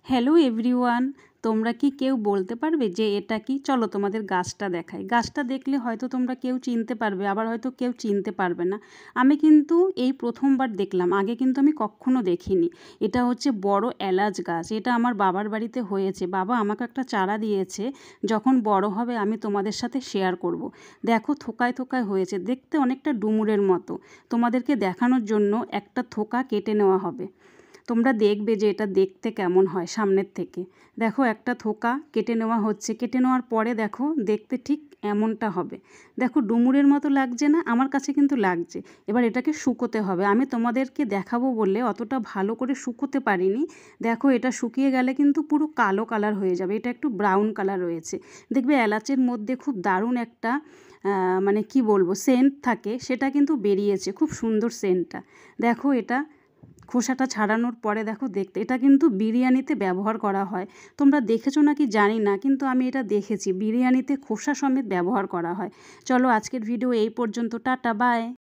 Hello everyone, তোমরা কি কেউ বলতে পারবে যে এটা কি? চলো তোমাদের গাছটা দেখাই। গাছটা দেখলে হয়তো তোমরা কেউ চিনতে পারবে, আবার হয়তো কেউ চিনতে পারবে না। আমি কিন্তু এই প্রথমবার দেখলাম, আগে কিন্তু আমি কখনো দেখিনি। এটা হচ্ছে বড় এলাচ গাছ। এটা আমার বাবার বাড়িতে হয়েছে। বাবা আমাকে একটা চারা দিয়েছে, যখন বড় হবে আমি তোমাদের সাথে শেয়ার করব। দেখো থোকায় থোকায় হয়েছে, দেখতে অনেকটা ডুমুরের মতো। তোমাদেরকে দেখানোর জন্য একটা থোকা কেটে নেওয়া হবে। তোমরা দেখবে যে এটা দেখতে কেমন হয় সামনের থেকে। দেখো একটা থোকা কেটে নেওয়া হচ্ছে, কেটে নেওয়ার পরে দেখো দেখতে ঠিক এমনটা হবে। দেখো ডুমুরের মতো লাগছে না? আমার কাছে কিন্তু লাগছে। এবার এটাকে শুকোতে হবে। আমি তোমাদেরকে দেখাবো বলে অতটা ভালো করে শুকোতে পারিনি। দেখো এটা শুকিয়ে গেলে কিন্তু পুরো কালো কালার হয়ে যাবে। এটা একটু ব্রাউন কালার রয়েছে। দেখবে এলাচের মধ্যে খুব দারুণ একটা মানে কি বলবো সেন্ট থাকে, সেটা কিন্তু বেরিয়েছে। খুব সুন্দর সেন্টটা। দেখো এটা খোসাটা ছাড়ানোর পরে দেখো দেখতে এটা কিন্তু বিরিয়ানিতে ব্যবহার করা হয়। তোমরা দেখেছো নাকি জানি না, কিন্তু আমি এটা দেখেছি বিরিয়ানিতে খোসা সমেত ব্যবহার করা হয়। চলো আজকের ভিডিও এই পর্যন্ত। Tata, by.